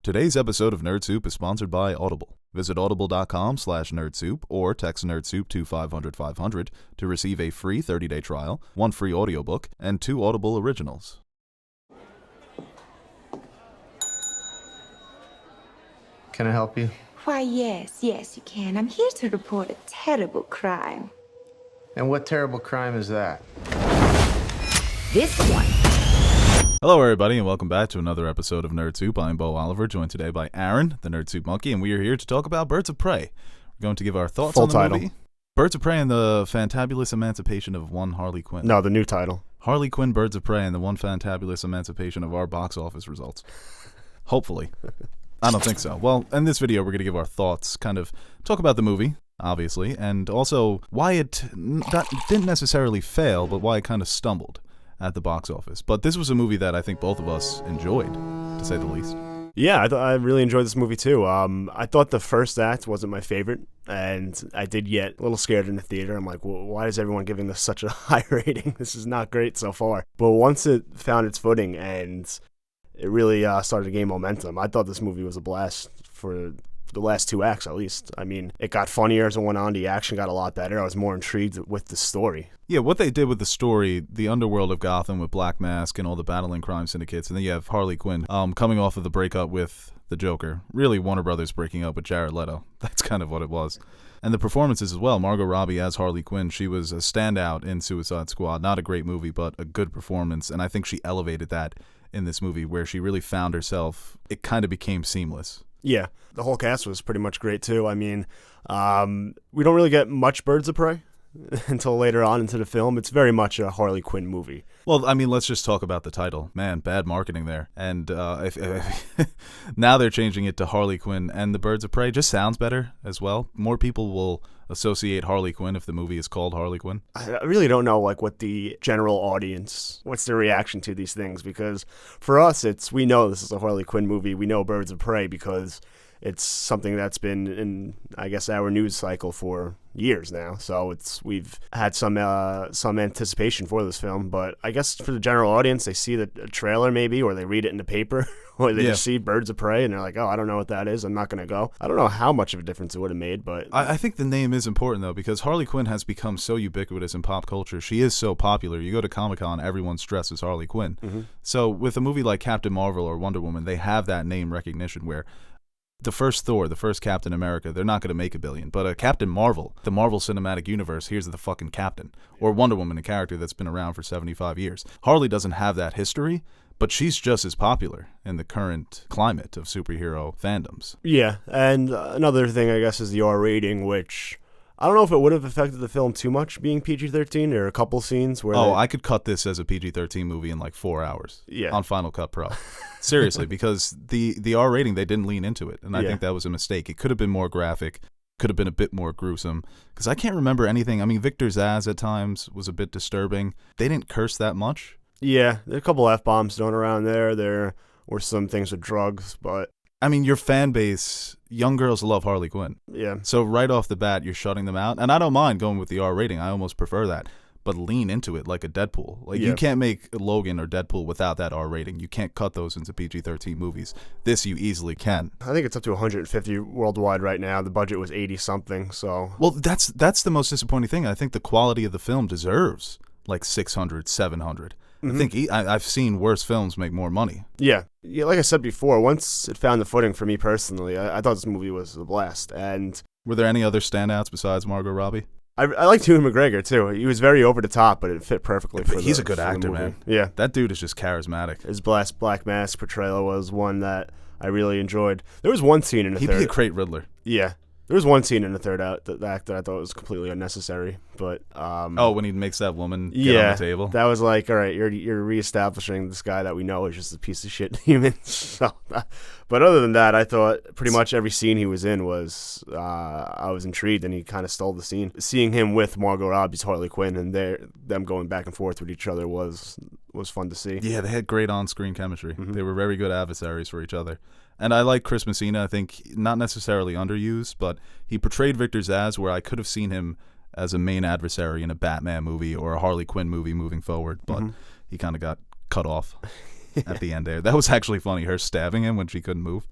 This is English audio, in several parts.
Today's episode of Nerd Soup is sponsored by Audible. Visit audible.com/nerdsoup or text nerdsoup to 500-500 to receive a free 30-day trial, 1 free audiobook, and 2 Audible originals. Can I help you? Why, yes, you can. I'm here to report a terrible crime. And what terrible crime is that? This one. Hello, everybody, and welcome back to another episode of Nerd Soup. I'm Beau Oliver, joined today by Aaron, the Nerd Soup Monkey, and we are here to talk about Birds of Prey. We're going to give our thoughts on the movie. Birds of Prey and the Fantabulous Emancipation of one Harley Quinn. No, the new title. Harley Quinn, Birds of Prey, and the one Fantabulous Emancipation of our box office results. Hopefully. I don't think so. Well, in this video, we're going to give our thoughts, kind of talk about the movie, obviously, and also why it didn't necessarily fail, but why it kind of stumbled at the box office. But this was a movie that I think both of us enjoyed, to say the least. Yeah, I really enjoyed this movie too. I thought the first act wasn't my favorite, and I did get a little scared in the theater. I'm like, well, why is everyone giving this such a high rating? This is not great so far. But once it found its footing and it really started to gain momentum, I thought this movie was a blast for the last 2 acts, at least. I mean, it got funnier as it went on. The action got a lot better. I was more intrigued with the story. Yeah, what they did with the story, the underworld of Gotham with Black Mask and all the battling crime syndicates, and then you have Harley Quinn coming off of the breakup with the Joker. Really, Warner Brothers breaking up with Jared Leto. That's kind of what it was. And the performances as well. Margot Robbie as Harley Quinn, she was a standout in Suicide Squad. Not a great movie, but a good performance, and I think she elevated that in this movie where she really found herself. It kind of became seamless. Yeah, the whole cast was pretty much great too. I mean, we don't really get much Birds of Prey until later on into the film. It's very much a Harley Quinn movie. Well, I mean, let's just talk about the title. Man, bad marketing there. And now they're changing it to Harley Quinn and the Birds of Prey. Just sounds better as well. More people will associate Harley Quinn if the movie is called Harley Quinn. I really don't know what the general audience, what's their reaction to these things, because for us, we know this is a Harley Quinn movie. We know Birds of Prey because it's something that's been in, I guess, our news cycle for years now. So we've had some anticipation for this film. But I guess for the general audience, they see the trailer maybe, or they read it in the paper, or they just see Birds of Prey, and they're like, oh, I don't know what that is. I'm not going to go. I don't know how much of a difference it would have made, but I think the name is important, though, because Harley Quinn has become so ubiquitous in pop culture. She is so popular. You go to Comic-Con, everyone's dressed as Harley Quinn. Mm-hmm. So with a movie like Captain Marvel or Wonder Woman, they have that name recognition where the first Thor, the first Captain America, they're not going to make $1 billion. But Captain Marvel, the Marvel Cinematic Universe, here's the fucking Captain. Or Wonder Woman, a character that's been around for 75 years. Harley doesn't have that history, but she's just as popular in the current climate of superhero fandoms. Yeah, and another thing, I guess, is the R rating, which I don't know if it would have affected the film too much being PG-13. There are a couple scenes where I could cut this as a PG-13 movie in like 4 hours on Final Cut Pro. Seriously, because the R rating, they didn't lean into it, and I think that was a mistake. It could have been more graphic, could have been a bit more gruesome, because I can't remember anything. I mean, Victor Zsasz at times was a bit disturbing. They didn't curse that much. Yeah, there are a couple F-bombs thrown around there. There were some things with drugs, but I mean, your fan base, young girls love Harley Quinn. Yeah. So right off the bat, you're shutting them out. And I don't mind going with the R rating. I almost prefer that. But lean into it like a Deadpool. Like, you can't make Logan or Deadpool without that R rating. You can't cut those into PG-13 movies. This you easily can. I think it's up to 150 worldwide right now. The budget was 80-something, so. Well, that's the most disappointing thing. I think the quality of the film deserves like 600, 700. Mm-hmm. I think I've seen worse films make more money. Yeah, like I said before, once it found the footing for me personally, I thought this movie was a blast. And were there any other standouts besides Margot Robbie? I liked Ewan McGregor too. He was very over the top, but it fit perfectly for he's a good actor, man. Yeah, that dude is just charismatic. His Black Mask portrayal was one that I really enjoyed. There was one scene in the third. He'd be a great Riddler. Yeah. There was one scene in the third act that I thought was completely unnecessary, but when he makes that woman get on the table, that was like, all right, you're reestablishing this guy that we know is just a piece of shit human. So, but other than that, I thought pretty much every scene he was in was I was intrigued, and he kind of stole the scene. Seeing him with Margot Robbie's Harley Quinn and them going back and forth with each other was fun to see. Yeah, they had great on-screen chemistry. Mm-hmm. They were very good adversaries for each other. And I like Chris Messina. I think not necessarily underused, but he portrayed Victor Zsasz where I could have seen him as a main adversary in a Batman movie or a Harley Quinn movie moving forward, but he kind of got cut off at the end there. That was actually funny, her stabbing him when she couldn't move.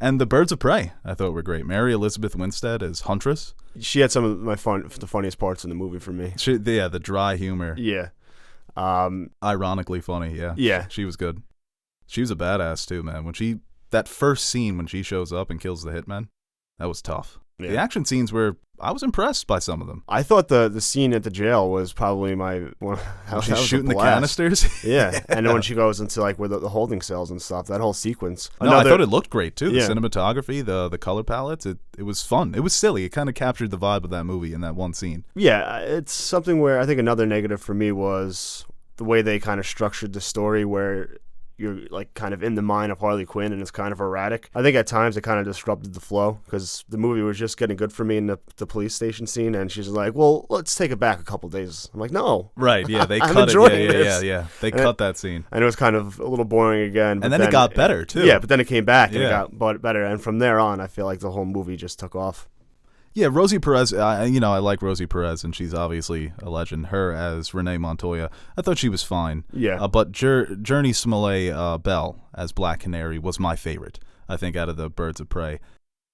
And the Birds of Prey, I thought were great. Mary Elizabeth Winstead as Huntress. She had some of the funniest parts in the movie for me. The dry humor. Yeah. Ironically funny, yeah. Yeah. She was good. She was a badass too, man. That first scene when she shows up and kills the hitman, that was tough. Yeah. The action scenes I was impressed by some of them. I thought the scene at the jail was probably my one. How She's shooting the canisters. Yeah, and then when she goes into like where the holding cells and stuff, that whole sequence. I thought it looked great too. The Yeah. cinematography, the color palettes, it was fun. It was silly. It kind of captured the vibe of that movie in that one scene. Yeah, it's something where I think another negative for me was the way they kind of structured the story, where you're like kind of in the mind of Harley Quinn and it's kind of erratic. I think at times it kind of disrupted the flow because the movie was just getting good for me in the police station scene, and she's like, well, let's take it back a couple days. I'm like, no. Right, yeah, they I'm cut it. enjoying this. Yeah. They cut that scene. And it was kind of a little boring again. And then it got better, too. Yeah, but then it came back and Yeah. it got better. And from there on, I feel like the whole movie just took off. Yeah, Rosie Perez, I like Rosie Perez, and she's obviously a legend. Her as Renee Montoya, I thought she was fine. Yeah. But Jurnee Smollet-Bell as Black Canary was my favorite, I think, out of the Birds of Prey.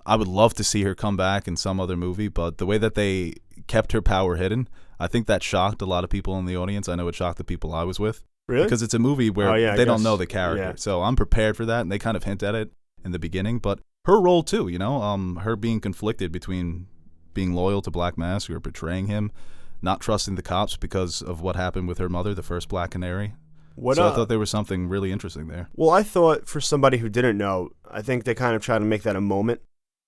I would love to see her come back in some other movie, but the way that they kept her power hidden, I think that shocked a lot of people in the audience. I know it shocked the people I was with. Really? Because it's a movie where they don't know the character. Yeah. So I'm prepared for that, and they kind of hint at it in the beginning. But her role, too, her being conflicted between being loyal to Black Mask or betraying him, not trusting the cops because of what happened with her mother, the first Black Canary. I thought there was something really interesting there. Well, I thought for somebody who didn't know, I think they kind of try to make that a moment,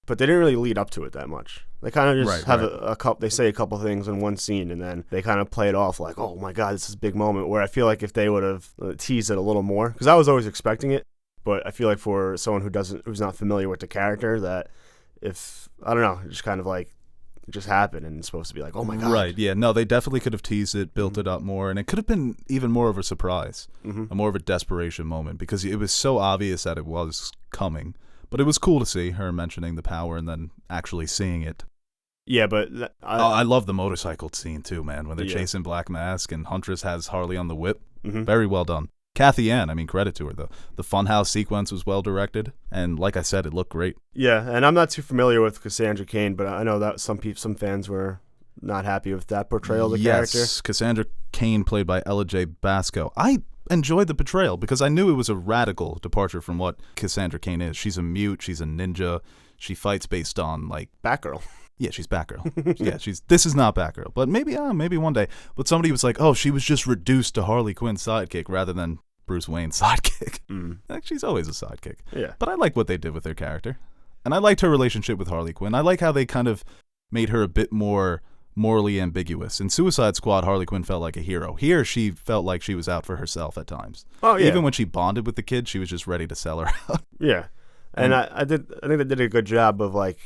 but they didn't really lead up to it that much. They kind of just have a couple. They say a couple things in one scene, and then they kind of play it off like, "Oh my God, this is a big moment." Where I feel like if they would have teased it a little more, because I was always expecting it, but I feel like for someone who's not familiar with the character, that if I don't know, just kind of like. It just happened, and it's supposed to be like, oh my God. Right, yeah. No, they definitely could have teased it, built it up more, and it could have been even more of a surprise, a more of a desperation moment, because it was so obvious that it was coming. But it was cool to see her mentioning the power and then actually seeing it. Yeah, but I love the motorcycle scene too, man, when they're chasing Black Mask and Huntress has Harley on the whip. Very well done. Kathy Ann, credit to her. The funhouse sequence was well directed, and like I said, it looked great. Yeah, and I'm not too familiar with Cassandra Cain, but I know that some fans were not happy with that portrayal of the character. Yes, Cassandra Cain, played by Ella J. Basco. I enjoyed the portrayal because I knew it was a radical departure from what Cassandra Cain is. She's a mute, she's a ninja, she fights based on, like... Batgirl. Yeah, she's Batgirl. Yeah, this is not Batgirl, but maybe one day. But somebody was like, "Oh, she was just reduced to Harley Quinn's sidekick rather than Bruce Wayne's sidekick." Like, she's always a sidekick. Yeah. But I like what they did with her character, and I liked her relationship with Harley Quinn. I like how they kind of made her a bit more morally ambiguous. In Suicide Squad, Harley Quinn felt like a hero. Here, she felt like she was out for herself at times. Oh yeah. Even when she bonded with the kid, she was just ready to sell her out. Yeah, and I think they did a good job of like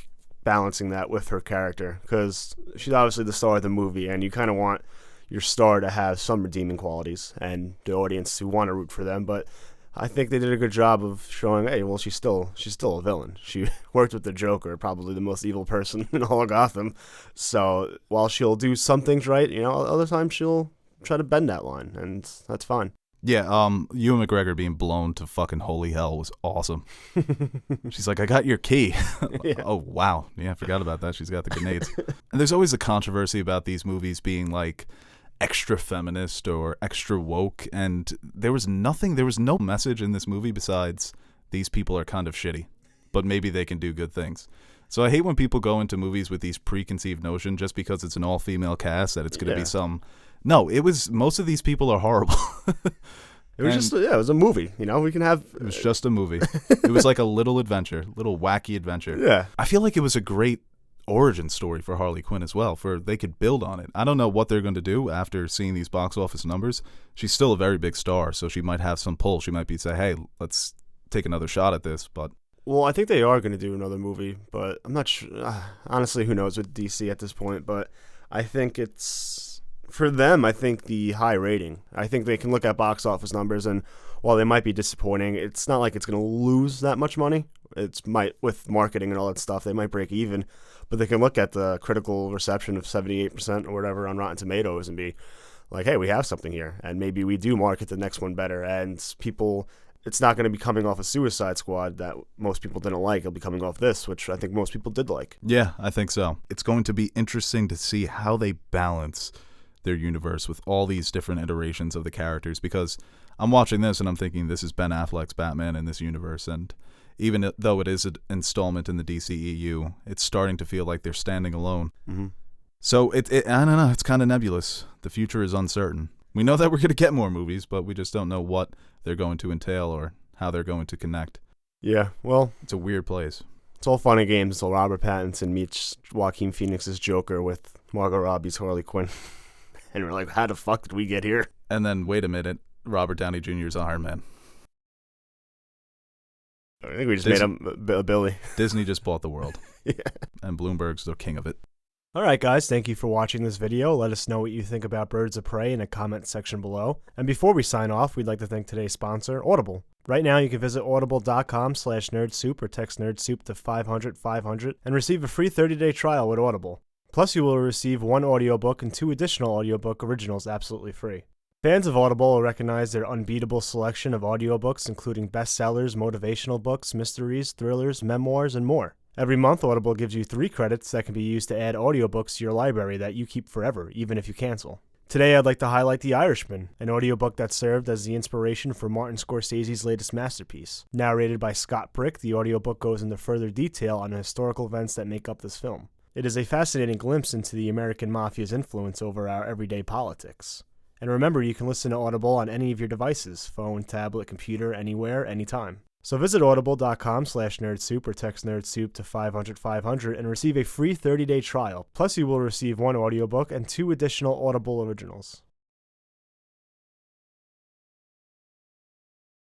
balancing that with her character, because she's obviously the star of the movie, and you kind of want your star to have some redeeming qualities and the audience who want to root for them. But I think they did a good job of showing, hey, well, she's still a villain. She worked with the Joker, probably the most evil person in all of Gotham. So while she'll do some things right, other times she'll try to bend that line, and that's fine. Yeah, Ewan McGregor being blown to fucking holy hell was awesome. She's like, "I got your key." Yeah. Oh, wow. Yeah, I forgot about that. She's got the grenades. And there's always a controversy about these movies being like extra feminist or extra woke, and there was no message in this movie besides these people are kind of shitty, but maybe they can do good things. So I hate when people go into movies with these preconceived notions just because it's an all-female cast that it's going to be some... No, most of these people are horrible. It was it was a movie, we can have... It was just a movie. It was like a little wacky adventure. Yeah. I feel like it was a great origin story for Harley Quinn as well, they could build on it. I don't know what they're going to do after seeing these box office numbers. She's still a very big star, so she might have some pull. She might say, hey, let's take another shot at this, but... Well, I think they are going to do another movie, but I'm not sure. Honestly, who knows with DC at this point, but I think it's... For them, I think the high rating. I think they can look at box office numbers, and while they might be disappointing, it's not like it's going to lose that much money. With marketing and all that stuff, they might break even, but they can look at the critical reception of 78% or whatever on Rotten Tomatoes and be like, hey, we have something here, and maybe we do market the next one better, and people it's not going to be coming off a Suicide Squad that most people didn't like. It'll be coming off this, which I think most people did like. Yeah, I think so. It's going to be interesting to see how they balance their universe with all these different iterations of the characters, because I'm watching this and I'm thinking this is Ben Affleck's Batman in this universe, and even though it is an installment in the DCEU, it's starting to feel like they're standing alone. Mm-hmm. So I don't know, it's kind of nebulous. The future is uncertain. We know that we're going to get more movies, but we just don't know what they're going to entail or how they're going to connect. Yeah, well, it's a weird place. It's all fun and games until Robert Pattinson meets Joaquin Phoenix's Joker with Margot Robbie's Harley Quinn. And we're like, how the fuck did we get here? And then, wait a minute, Robert Downey Jr.'s Iron Man. I think we just made him a Billy. Disney just bought the world. Yeah. And Bloomberg's the king of it. Alright guys, thank you for watching this video. Let us know what you think about Birds of Prey in the comment section below. And before we sign off, we'd like to thank today's sponsor, Audible. Right now you can visit audible.com/nerdsoup or text nerdsoup to 500-500 and receive a free 30-day trial with Audible. Plus you will receive 1 audiobook and 2 additional audiobook originals absolutely free. Fans of Audible will recognize their unbeatable selection of audiobooks, including bestsellers, motivational books, mysteries, thrillers, memoirs, and more. Every month, Audible gives you 3 credits that can be used to add audiobooks to your library that you keep forever, even if you cancel. Today, I'd like to highlight The Irishman, an audiobook that served as the inspiration for Martin Scorsese's latest masterpiece. Narrated by Scott Brick, the audiobook goes into further detail on the historical events that make up this film. It is a fascinating glimpse into the American Mafia's influence over our everyday politics. And remember, you can listen to Audible on any of your devices, phone, tablet, computer, anywhere, anytime. So visit audible.com/nerdsoup or text nerdsoup to 500-500 and receive a free 30-day trial. Plus you will receive 1 audiobook and 2 additional Audible originals.